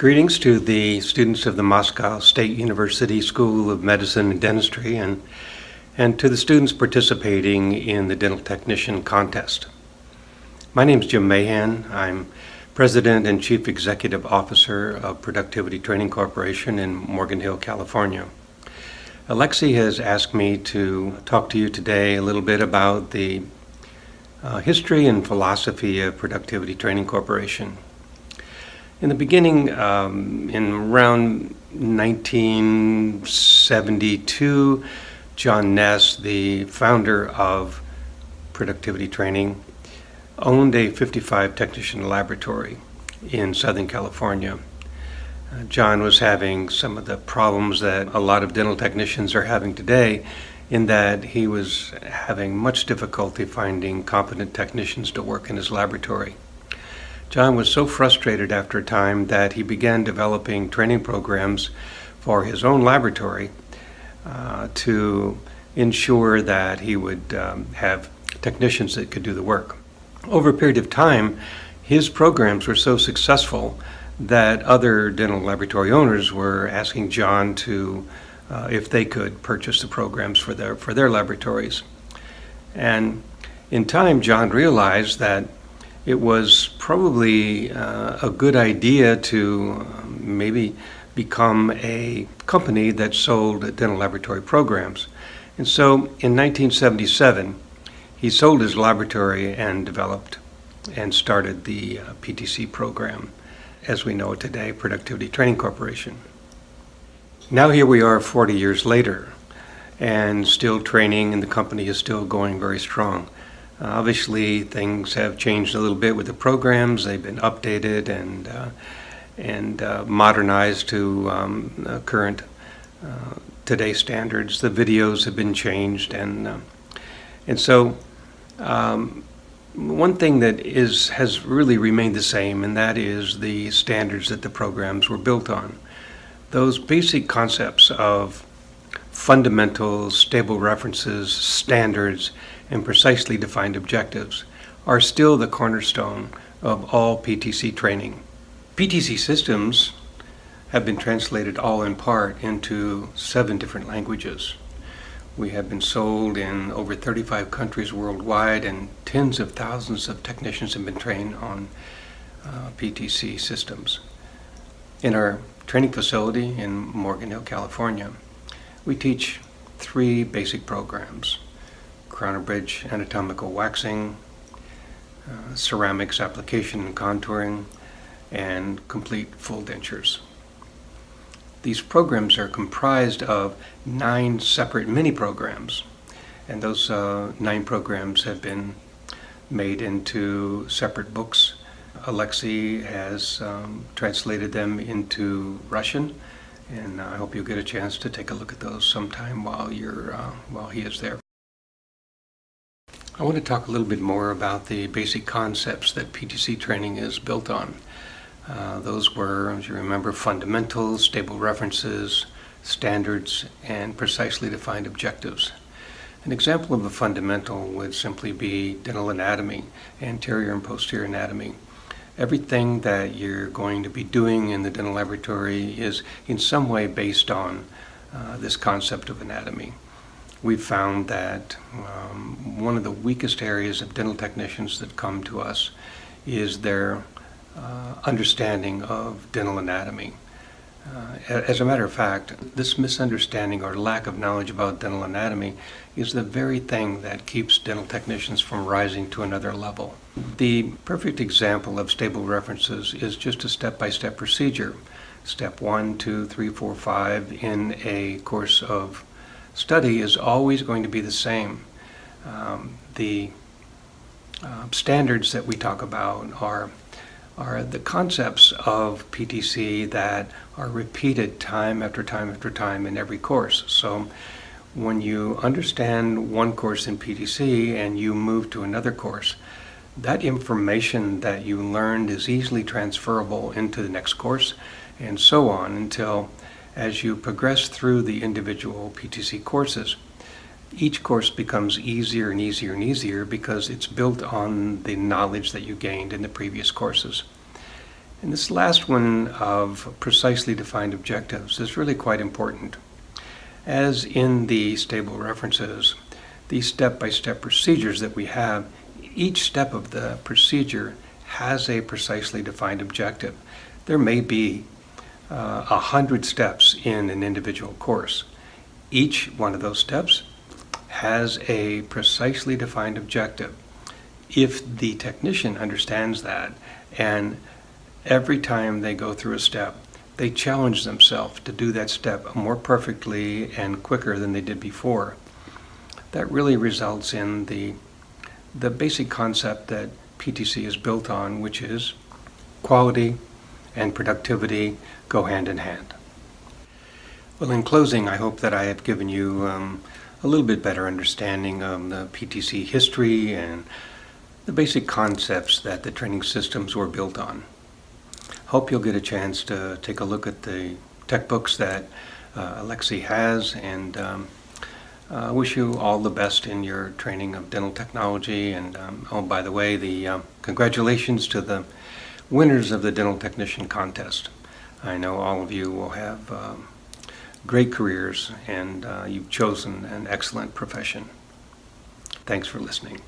Greetings to the students of the Moscow State University School of Medicine and Dentistry and to the students participating in the Dental Technician Contest. My name is Jim Mahan. I'm President and Chief Executive Officer of Productivity Training Corporation in Morgan Hill, California. Alexi has asked me to talk to you today a little bit about the history and philosophy of Productivity Training Corporation. In the beginning, in around 1972, John Ness, the founder of Productivity Training, owned a 55 technician laboratory in Southern California. John was having some of the problems that a lot of dental technicians are having today, in that he was having much difficulty finding competent technicians to work in his laboratory. John was so frustrated after a time that he began developing training programs for his own laboratory to ensure that he would have technicians that could do the work. Over a period of time, his programs were so successful that other dental laboratory owners were asking John to if they could purchase the programs for their laboratories. And in time, John realized that it was probably a good idea to maybe become a company that sold dental laboratory programs. And so in 1977, he sold his laboratory and developed and started the PTC program, as we know it today, Productivity Training Corporation. Now here we are 40 years later, and still training, and the company is still going very strong. Obviously, things have changed a little bit with the programs. They've been updated and modernized to current today's standards. The videos have been changed, and so one thing that has really remained the same, and that is the standards that the programs were built on. Those basic concepts of fundamentals, stable references, standards, and precisely defined objectives are still the cornerstone of all PTC training. PTC systems have been translated all in part into 7 different languages. We have been sold in over 35 countries worldwide, and tens of thousands of technicians have been trained on PTC systems. In our training facility in Morgan Hill, California, we teach 3 basic programs: crown and bridge anatomical waxing, ceramics application and contouring, and complete full dentures. These programs are comprised of 9 separate mini programs, and those 9 programs have been made into separate books. Alexi has translated them into Russian, and I hope you'll get a chance to take a look at those sometime while he is there. I want to talk a little bit more about the basic concepts that PTC training is built on. Those were, as you remember, fundamentals, stable references, standards, and precisely defined objectives. An example of a fundamental would simply be dental anatomy, anterior and posterior anatomy. Everything that you're going to be doing in the dental laboratory is in some way based on this concept of anatomy. We've found that one of the weakest areas of dental technicians that come to us is their understanding of dental anatomy. As a matter of fact, this misunderstanding or lack of knowledge about dental anatomy is the very thing that keeps dental technicians from rising to another level. The perfect example of stable references is just a step-by-step procedure. Step 1, 2, 3, 4, 5 in a course of study is always going to be the same. The standards that we talk about are the concepts of PTC that are repeated time after time after time in every course. So when you understand one course in PTC and you move to another course, that information that you learned is easily transferable into the next course, and so on until, as you progress through the individual PTC courses, each course becomes easier and easier and easier because it's built on the knowledge that you gained in the previous courses. And this last one of precisely defined objectives is really quite important. As in the stable references, these step-by-step procedures that we have, each step of the procedure has a precisely defined objective. There may be 100 steps in an individual course. Each one of those steps has a precisely defined objective. If the technician understands that, and every time they go through a step, they challenge themselves to do that step more perfectly and quicker than they did before, that really results in the basic concept that PTC is built on, which is quality and productivity go hand in hand. Well, in closing, I hope that I have given you a little bit better understanding of the PTC history and the basic concepts that the training systems were built on. Hope you'll get a chance to take a look at the tech books that Alexi has, and wish you all the best in your training of dental technology. And oh, by the way, the congratulations to the winners of the dental technician contest. I know all of you will have great careers, and you've chosen an excellent profession. Thanks for listening.